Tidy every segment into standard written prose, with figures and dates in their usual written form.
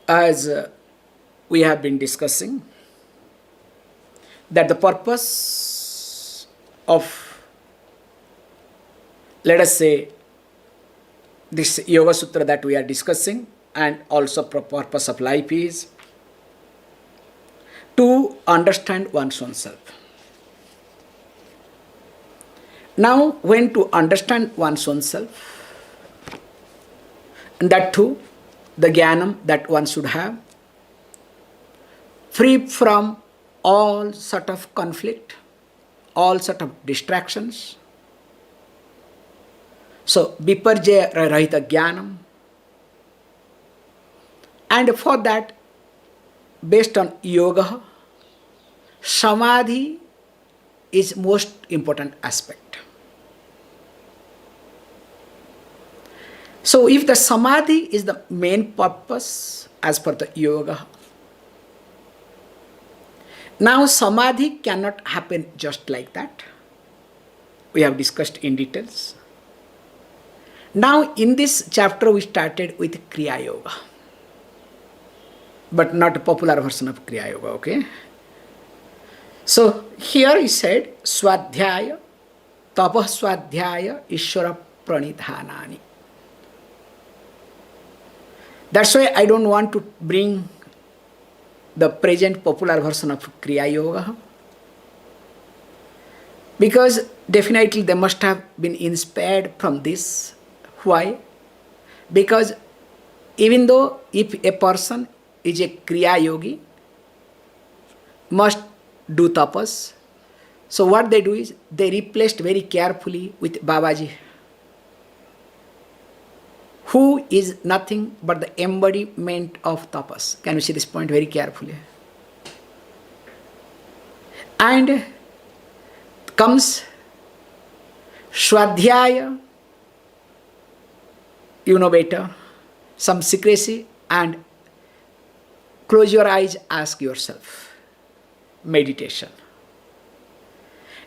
As we have been discussing, that the purpose of, let us say, this Yoga Sutra that we are discussing, and also purpose of life is to understand one's own self. Now, when to understand one's own self, and that too, the jnanam that one should have, free from all sort of conflict, all sort of distractions. So, viparjaya rahita jnanam. And for that, based on yoga, samadhi is most important aspect. So if the samadhi is the main purpose as per the yoga, now samadhi cannot happen just like that. We have discussed in details. Now in this chapter we started with Kriya Yoga, but not a popular version of Kriya Yoga, okay? So here he said, Swadhyaya, Tapah Swadhyaya, Ishvara Pranidhanani. That's why I don't want to bring the present popular version of Kriya Yoga, because definitely they must have been inspired from this. Why? Because even though if a person is a Kriya Yogi, must do tapas, so what they do is they replaced very carefully with Babaji, who is nothing but the embodiment of tapas. Can you see this point very carefully? And comes Swadhyaya, you know better, some secrecy, and close your eyes, ask yourself, meditation.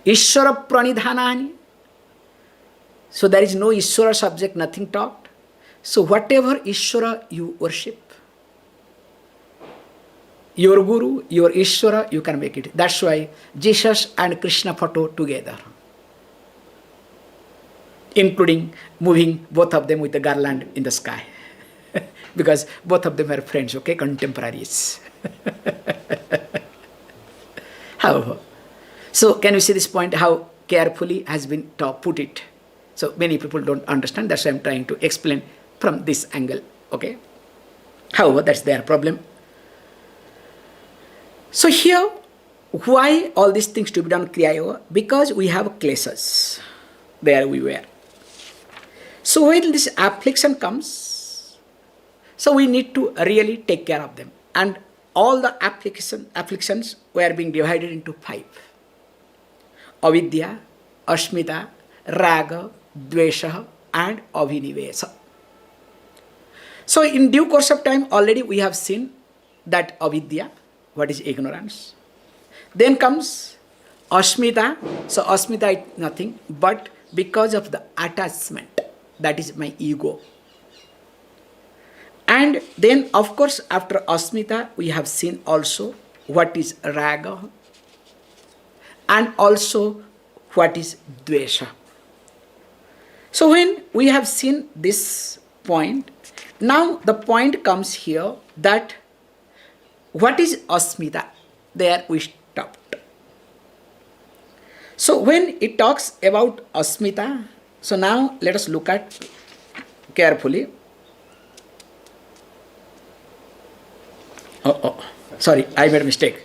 Ishvara Pranidhanani, so there is no Ishvara subject, nothing talked. So whatever Ishvara you worship, your Guru, your Ishvara, you can make it. That's why Jesus and Krishna photo together, including moving both of them with the garland in the sky. Because both of them are friends, okay, contemporaries. How? So can you see this point, how carefully has been put it? So many people don't understand, that's why I'm trying to explain from this angle, okay? However, that's their problem. So here, why all these things to be done Kriya Yoga? Because we have kleshas. There we were. So when this affliction comes, so we need to really take care of them. And all the afflictions were being divided into 5. Avidya, Asmita, Raga, Dvesha, and Abhinivesa. So in due course of time, already we have seen that avidya, what is ignorance. Then comes Asmita. So Asmita is nothing but because of the attachment, that is my ego. And then of course after Asmita, we have seen also what is Raga, and also what is Dvesha. So when we have seen this point, now the point comes here that what is Asmita? There we stopped. So when it talks about Asmita, so now let us look at carefully. Sorry, I made a mistake.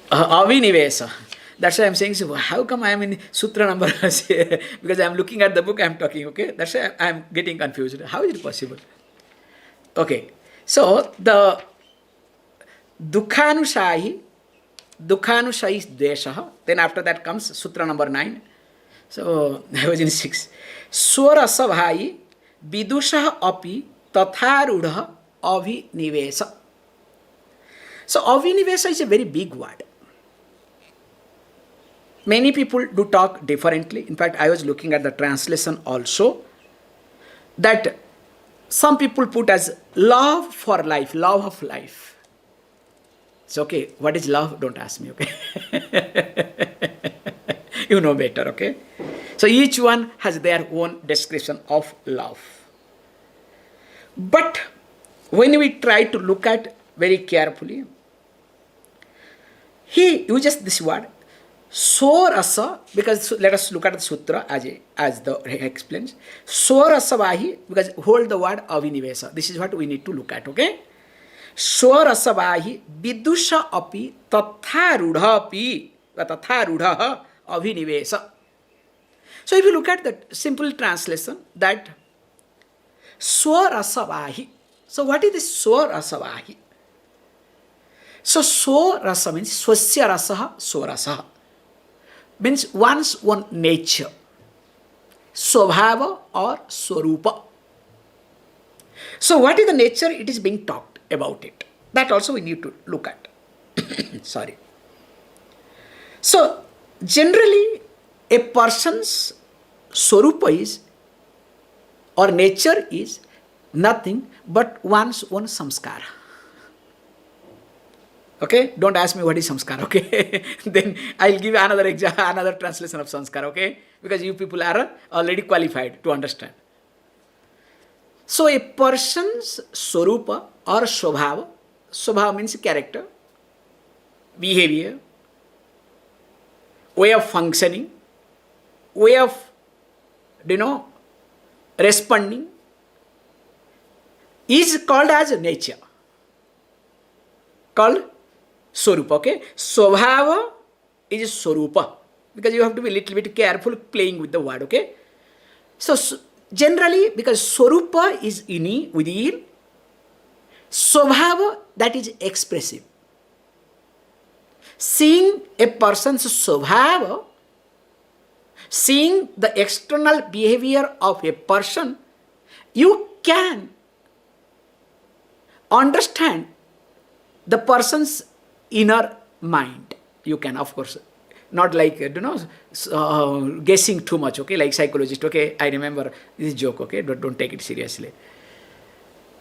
Avinivesa. That's why I'm saying, so how come I am in Sutra number? Because I'm looking at the book, I'm talking, okay? That's why I'm getting confused. How is it possible? Okay, so the Dukhanushahi is Dvesha. Then after that comes Sutra number 9. So I was in 6. Swarasabhai Vidusha api tatharudha avinivesa. So avinivesa is a very big word. Many people do talk differently. In fact, I was looking at the translation also, that some people put as love for life, love of life. It's okay. What is love? Don't ask me, okay? You know better, okay? So each one has their own description of love. But when we try to look at very carefully, he uses this word, so rasa, because let us look at the sutra as the explains. So rasa vahi, because hold the word avinivesa. This is what we need to look at, okay? So rasa vahi vidusha api tatha rudha api tatha rudha avinivesa. So if you look at the simple translation, that swarasavahi. So what is this swarasavahi? So swarasa means swasya rasaha swarasaha. Means one's own nature. Swabhava or swarupa. So what is the nature it is being talked about it? That also we need to look at. Sorry. So generally a person's swarupa is or nature is nothing but one's own samskara. Okay? Don't ask me what is samskara, okay? Then I'll give another translation of samskara, okay? Because you people are already qualified to understand. So a person's swarupa or swabhava means character, behavior, way of functioning, way of, responding, is called as nature, called swarupa, okay? Swabhava is swarupa, because you have to be a little bit careful playing with the word, okay? So generally, because swarupa is within, swabhava, that is expressive. Seeing a person's swabhava, seeing the external behavior of a person, you can understand the person's inner mind. You can, of course, not like, guessing too much, okay, like psychologist, okay? I remember this joke, okay? Don't take it seriously.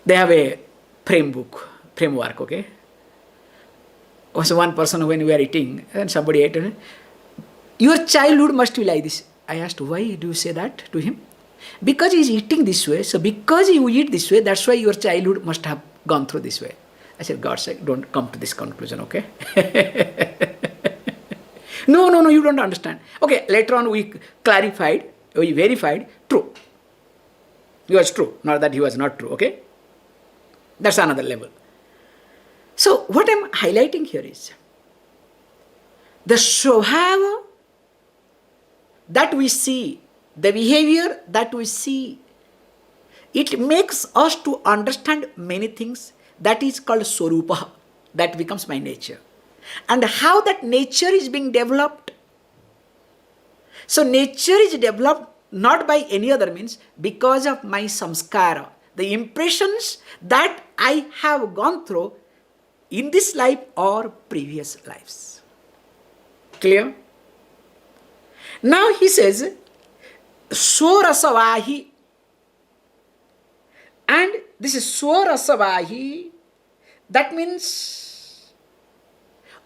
They have a framework, okay? Was one person when we were eating, and somebody ate, your childhood must be like this. I asked, why do you say that to him? Because he is eating this way, so because you eat this way, that's why your childhood must have gone through this way. I said, God's sake, don't come to this conclusion, okay? No, you don't understand. Okay, later on we clarified, we verified, true. He was true, not that he was not true, okay? That's another level. So what I'm highlighting here is, the swabhava that we see, the behavior that we see, it makes us to understand many things. That is called swarupa. That becomes my nature. And how that nature is being developed. So nature is developed not by any other means, because of my samskara, the impressions that I have gone through in this life or previous lives. Clear? Now he says, Swarasavahi. And this is Swarasavahi. That means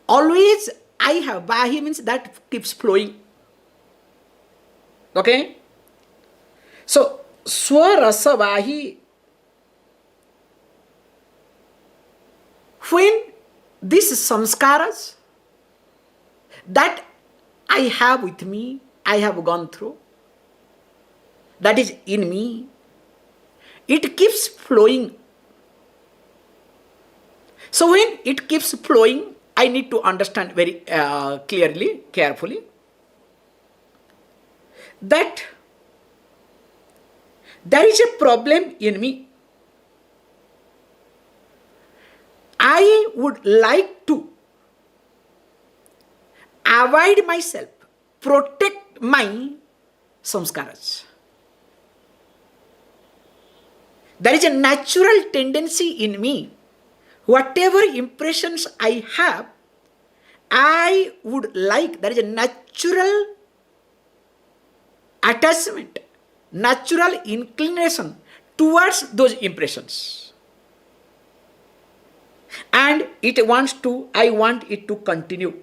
always I have. Vahi means that keeps flowing. Okay? So, Swarasavahi. When these samskaras that I have with me, I have gone through, that is in me, it keeps flowing. So when it keeps flowing, I need to understand very clearly, carefully, that there is a problem in me. I would like to avoid myself, protect my samskaras. There is a natural tendency in me. Whatever impressions I have, I would like, there is a natural attachment, natural inclination towards those impressions. And I want it to continue.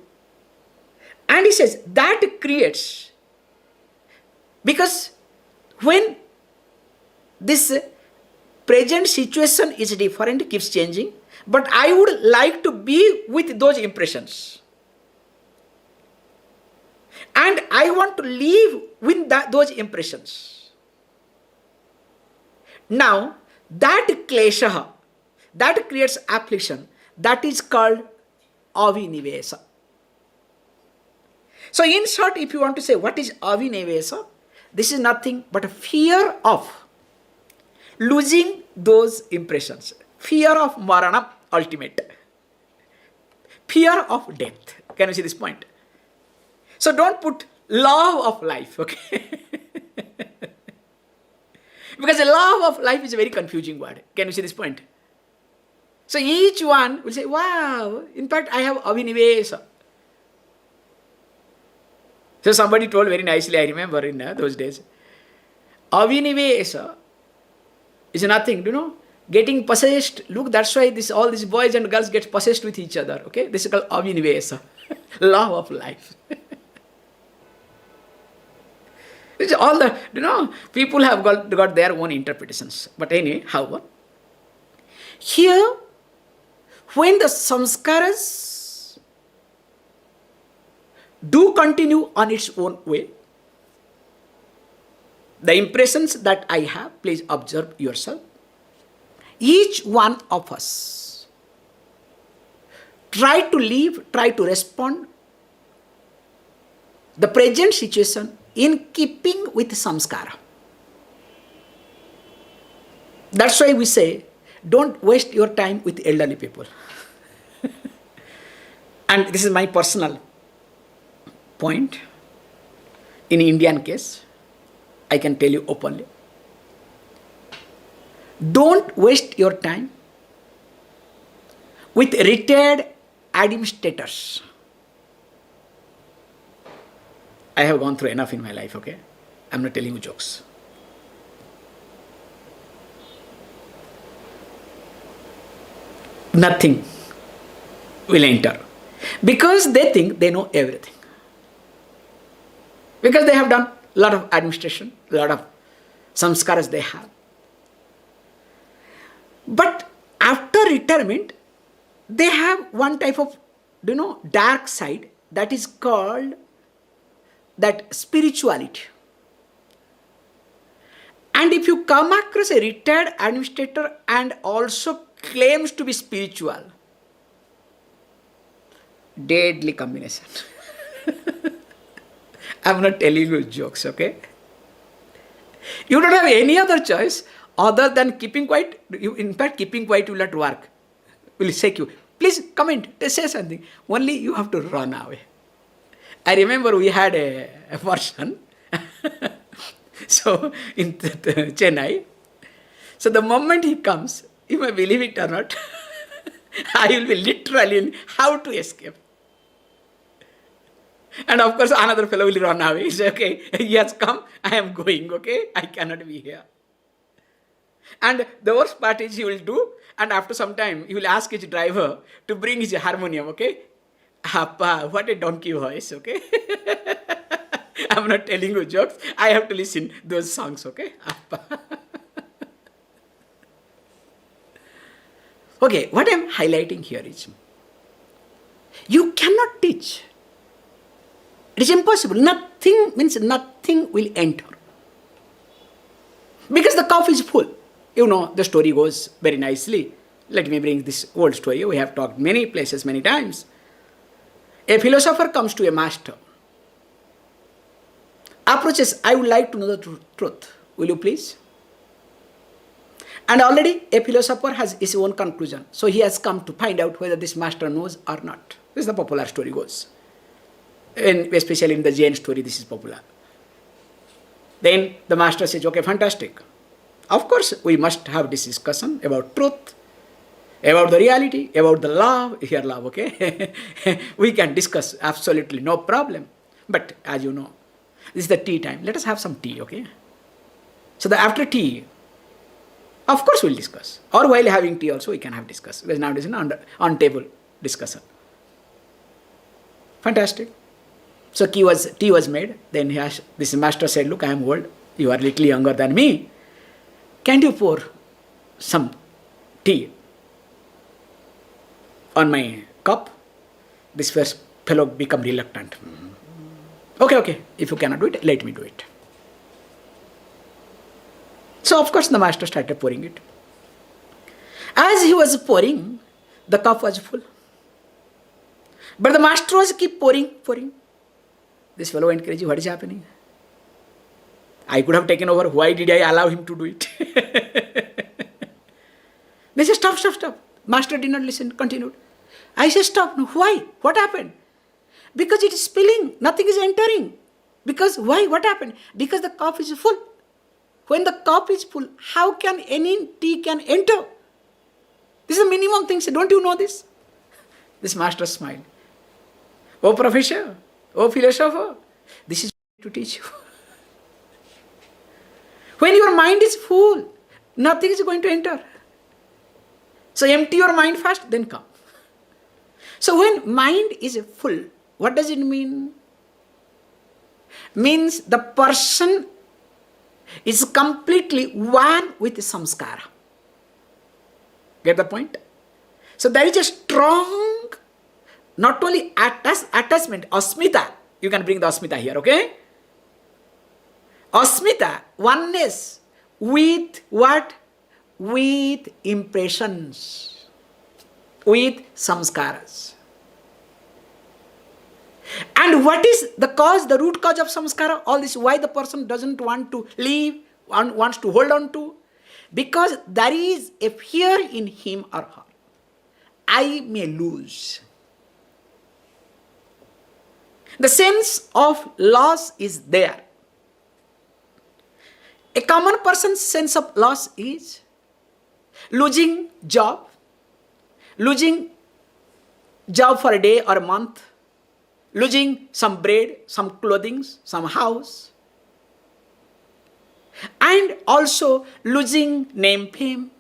And he says that creates, because when this present situation is different, keeps changing, but I would like to be with those impressions. And I want to live with those impressions. Now, that klesha, that creates affliction, that is called avinivesa. So in short, if you want to say what is avinivesa, this is nothing but a fear of losing those impressions. Fear of marana, ultimate. Fear of death. Can you see this point? So don't put love of life, okay? Because the love of life is a very confusing word. Can you see this point? So each one will say, wow, in fact, I have avinivesa. So somebody told very nicely, I remember in those days, avinivesa is nothing, getting possessed. Look, that's why all these boys and girls get possessed with each other, okay? This is called avinivesa, love of life. It's all the, people have got their own interpretations. But anyway, however, here, when the samskaras do continue on its own way, the impressions that I have, please observe yourself. Each one of us try to live, try to respond the present situation in keeping with samskara. That's why we say, don't waste your time with elderly people. And this is my personal point. In Indian case, I can tell you openly. Don't waste your time with retired administrators. I have gone through enough in my life, okay? I'm not telling you jokes. Nothing will enter. Because they think they know everything. Because they have done a lot of administration, a lot of samskaras they have. But after retirement, they have one type of, dark side that is called that spirituality. And if you come across a retired administrator and also claims to be spiritual, deadly combination. I'm not telling you jokes, okay? You don't have any other choice other than keeping quiet. In fact, keeping quiet will not work. Will shake you. Please comment, say something. Only you have to run away. I remember we had a person, so in Chennai. So the moment he comes, you may believe it or not, I will be literally in how to escape. And of course, another fellow will run away. He says, okay, he has come, I am going, okay? I cannot be here. And the worst part is he will do, and after some time, he will ask his driver to bring his harmonium, okay? Appa, what a donkey voice, okay? I'm not telling you jokes. I have to listen those songs, okay? Appa. Okay, what I'm highlighting here is, you cannot teach. It is impossible. Nothing means nothing will enter. Because the cup is full. The story goes very nicely. Let me bring this old story. We have talked many places, many times. A philosopher comes to a master. Approaches, I would like to know the truth. Will you please? And already a philosopher has his own conclusion. So he has come to find out whether this master knows or not. This is the popular story goes. And especially in the Jain story, this is popular. Then the master says, okay, fantastic. Of course, we must have this discussion about truth, about the reality, about the love. Here, love, okay? We can discuss, absolutely no problem. But as you know, this is the tea time. Let us have some tea, okay? So after tea, Of course we'll discuss. Or while having tea also we can have discuss. Because nowadays on table discussion. Fantastic. So tea was made. Then this master said, look, I am old. You are little younger than me. Can't you pour some tea on my cup? This first fellow become reluctant. Okay. If you cannot do it, let me do it. So of course the master started pouring it. As he was pouring, the cup was full. But the master was keep pouring. This fellow went crazy. What is happening? I could have taken over. Why did I allow him to do it? They said, stop. Master did not listen, continued. I said, stop. No, why? What happened? Because it is spilling. Nothing is entering. Because why? What happened? Because the cup is full. When the cup is full, how can any tea can enter? This is the minimum thing. Don't you know this? This master smiled. Oh professor, oh philosopher, this is to teach you. When your mind is full, nothing is going to enter. So empty your mind first, then come. So when mind is full, what does it mean? Means the person is completely one with samskara. Get the point? So there is a strong, not only attachment, asmita. You can bring the asmita here, okay? Asmita, oneness with what? With impressions, with samskaras. And what is the cause, the root cause of samskara? All this, why the person doesn't want to leave, wants to hold on to? Because there is a fear in him or her. I may lose. The sense of loss is there. A common person's sense of loss is losing job for a day or a month, losing some bread, some clothing, some house, and also losing name, fame,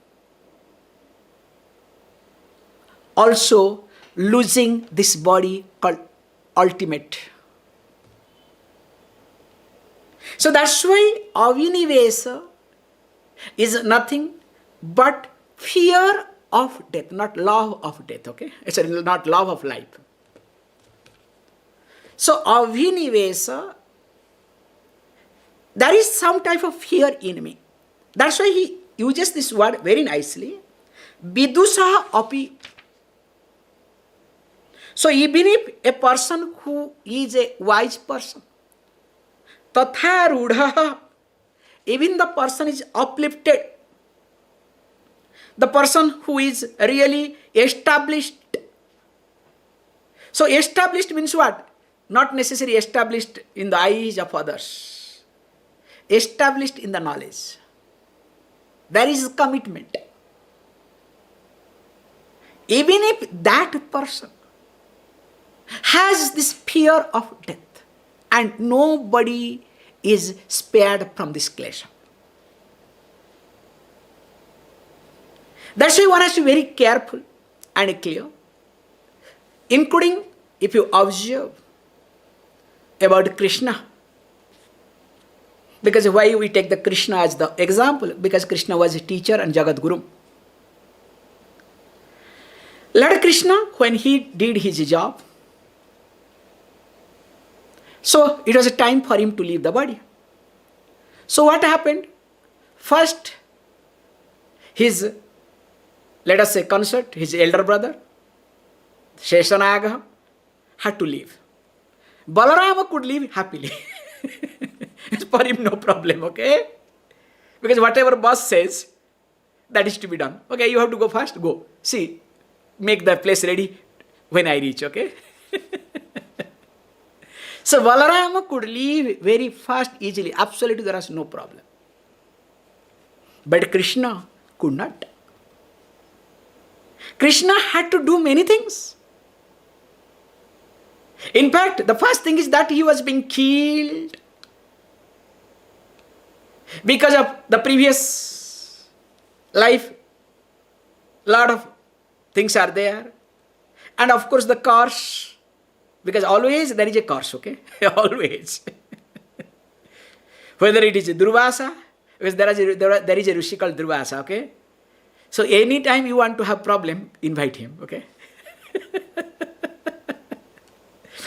also losing this body called ultimate. So that's why avinivesa is nothing but fear of death, not love of death, okay? It's not love of life. So avinivesa, there is some type of fear in me. That's why he uses this word very nicely. Vidusaha api. So even if a person who is a wise person, tatha rudha, even the person is uplifted, the person who is really established. So established means what? Not necessarily established in the eyes of others. Established in the knowledge. There is commitment. Even if that person has this fear of death, and nobody is spared from this klesha. That's why one has to be very careful and clear, including if you observe about Krishna. Because why we take the Krishna as the example? Because Krishna was a teacher and Jagat Guru. Lord Krishna, when he did his job, so it was a time for him to leave the body. So what happened? First, his, let us say, consort, his elder brother, Sheshanaga, had to leave. Balarama could leave happily. For him, no problem, okay? Because whatever boss says, that is to be done. Okay, you have to go fast, go. See, make the place ready when I reach, okay? So Balarama could leave very fast, easily. Absolutely, there was no problem. But Krishna could not. Krishna had to do many things. In fact, the first thing is that he was being killed because of the previous Life, lot of things are there. And of course the cars, because always there is a cars, okay? Always. Whether it is Durvasa, because there is a Rishi called Durvasa, okay? So anytime you want to have problem, invite him, okay?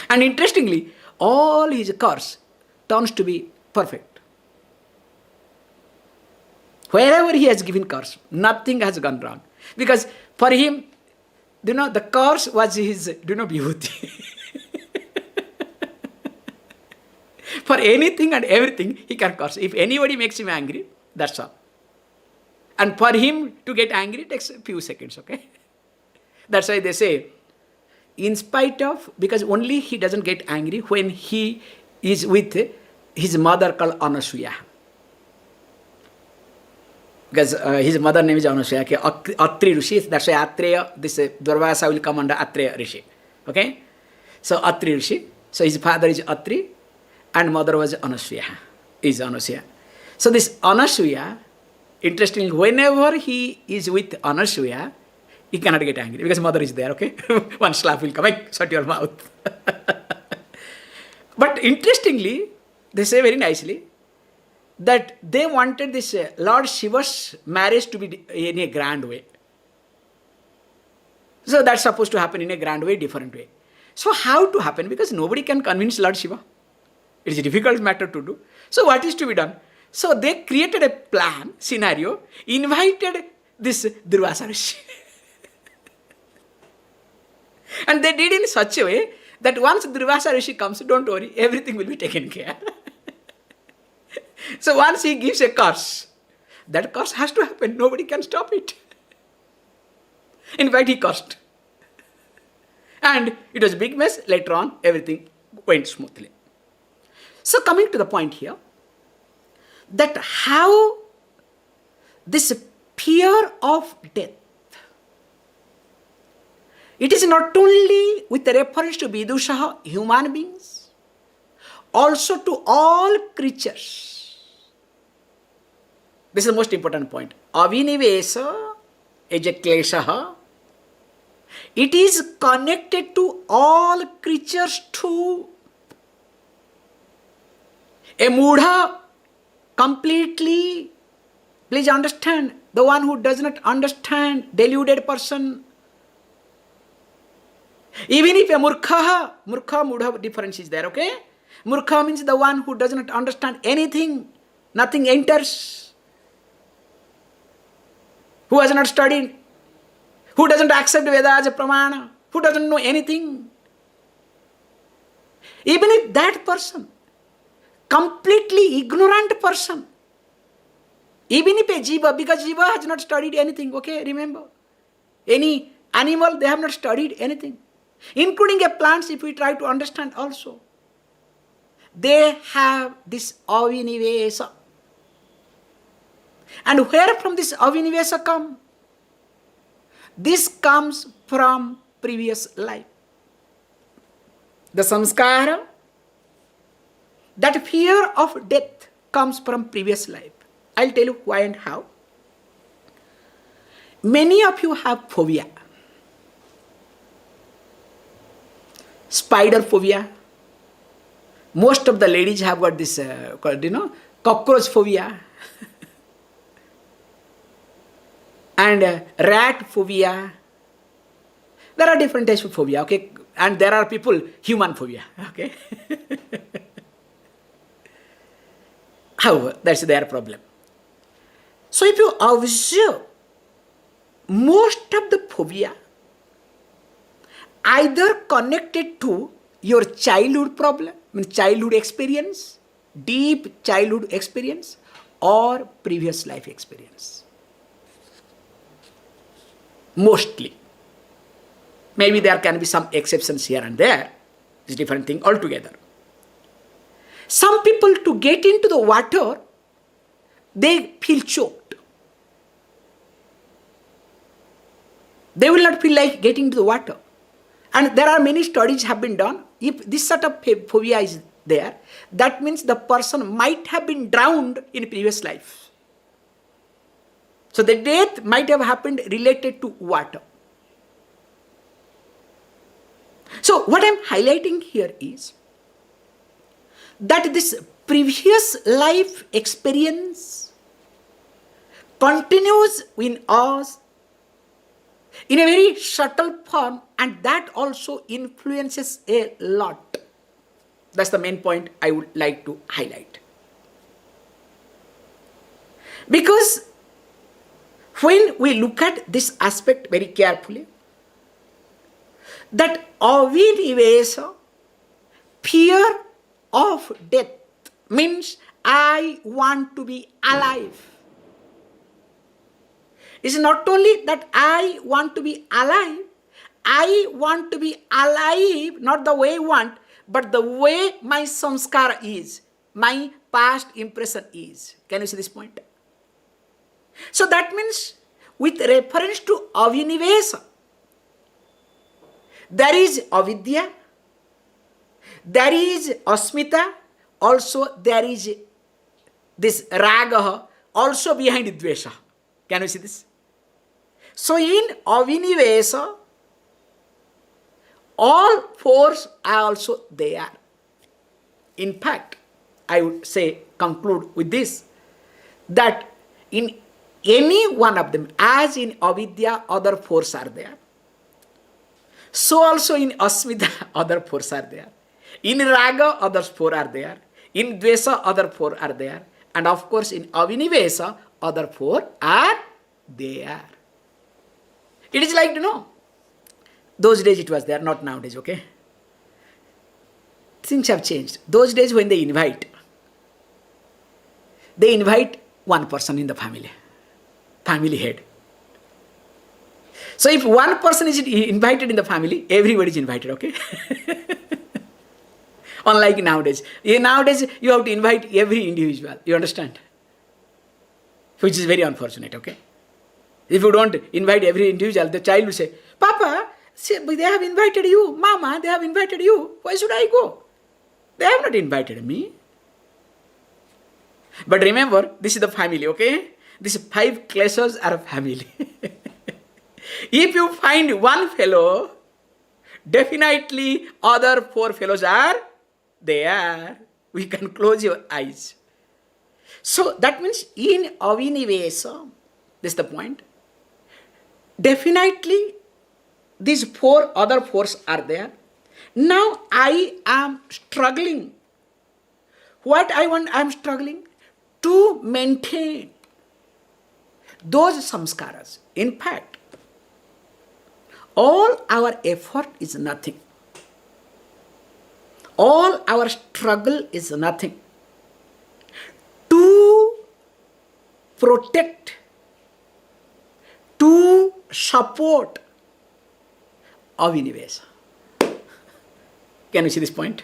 And interestingly, all his cars turns to be perfect. Wherever he has given cars, nothing has gone wrong. Because for him, the cars was his, vibhuti. For anything and everything, he can curse. If anybody makes him angry, that's all. And for him to get angry, it takes a few seconds, okay? That's why they say, in spite of, because only he doesn't get angry when he is with his mother called Anasuya. Because his mother name is Anasuya, okay? Atri Rishi, that's why Atreya, this Durvasa will come under Atreya Rishi, okay? So Atri Rishi, so his father is Atri, and mother was Anasuya, is Anasuya. So this Anasuya, interestingly, whenever he is with Anasuya, he cannot get angry because mother is there, okay? One slap will come, shut your mouth. But interestingly, they say very nicely that they wanted this Lord Shiva's marriage to be in a grand way. So that's supposed to happen in a grand way, different way. So how to happen? Because nobody can convince Lord Shiva. It is a difficult matter to do. So what is to be done? So they created a plan, scenario, invited this Durvasa Rishi. And they did in such a way that once Durvasa Rishi comes, don't worry, everything will be taken care. So once he gives a curse, that curse has to happen. Nobody can stop it. In fact, he cursed. And it was a big mess. Later on, everything went smoothly. So coming to the point here, that how this fear of death, it is not only with reference to Vidushaha, human beings, also to all creatures. This is the most important point. Avinivesa ejakleshaha. It is connected to all creatures too. A mudha completely, please understand, the one who does not understand, deluded person. Even if a murkha, mudha difference is there, okay? Murkha means the one who does not understand anything, nothing enters. Who has not studied, who doesn't accept Veda as a pramana, who doesn't know anything. Even if that person, completely ignorant person, even if a jiva, because jiva has not studied anything, okay, remember. Any animal, they have not studied anything. Including a plants, if we try to understand also. They have this avinivesa. And where from this avinivesa come? This comes from previous life. The samskara, that fear of death comes from previous life. I'll tell you why and how. Many of you have phobia. Spider phobia. Most of the ladies have got this, cockroach phobia. And rat phobia. There are different types of phobia, okay? And there are people, human phobia, okay? However, that's their problem. So if you observe, most of the phobia either connected to your childhood problem, childhood experience, deep childhood experience, or previous life experience. Mostly. Maybe there can be some exceptions here and there. It's a different thing altogether. Some people, to get into the water, they feel choked. They will not feel like getting into the water. And there are many studies have been done. If this sort of phobia is there, that means the person might have been drowned in previous life. So the death might have happened related to water. So what I'm highlighting here is that this previous life experience continues in us in a very subtle form, and that also influences a lot. That's the main point I would like to highlight. Because when we look at this aspect very carefully, that avinivesa, fear of death, means I want to be alive. It's not only that I want to be alive, I want to be alive not the way I want, but the way my samskara is, my past impression is. Can you see this point? So that means with reference to avinivesa, there is avidya, there is asmita, also there is this raga, also behind dvesha. Can you see this? So in avinivesa, all fours are also there. In fact, I would say, conclude with this, that in any one of them, as in avidya, other fours are there. So also in asmita, other fours are there. In raga, other four are there. In dvesa, other four are there. And of course, in avinivesa, other four are there. It is like, those days it was there, not nowadays, okay? Things have changed. Those days when they invite one person in the family head. So if one person is invited in the family, everybody is invited, okay? Unlike nowadays. Nowadays, you have to invite every individual, you understand? Which is very unfortunate, okay? If you don't invite every individual, the child will say, Papa, they have invited you. Mama, they have invited you. Why should I go? They have not invited me. But remember, this is the family, okay? These 5 classes are a family. If you find one fellow, definitely other 4 fellows are there. We can close your eyes. So that means in avinivesa, this is the point. Definitely these 4 other fours are there. Now I am struggling. What I want, I am struggling to maintain those samskaras. In fact, all our effort is nothing. All our struggle is nothing. To protect, to support avinivesa. Can you see this point?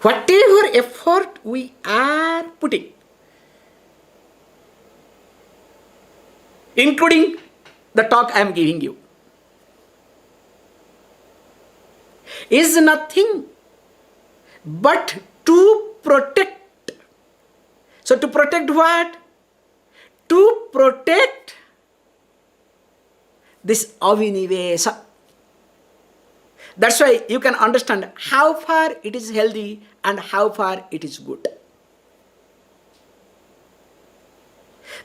Whatever effort we are putting, including the talk I am giving you, is nothing but to protect. So to protect what? To protect this avinivesa. That's why you can understand how far it is healthy and how far it is good.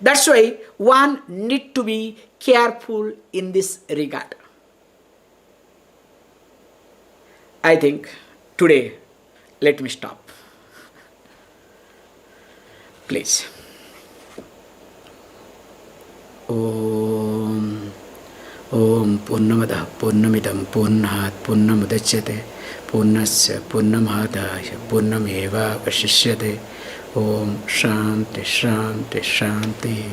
That's why one need to be careful in this regard. I think today, let me stop. Please. Om Purnamada Purnamidam Purnat Purnamudachyate Purnasya Purnamadaya Purnameva Vashishyate. Om Shanti Shanti Shanti.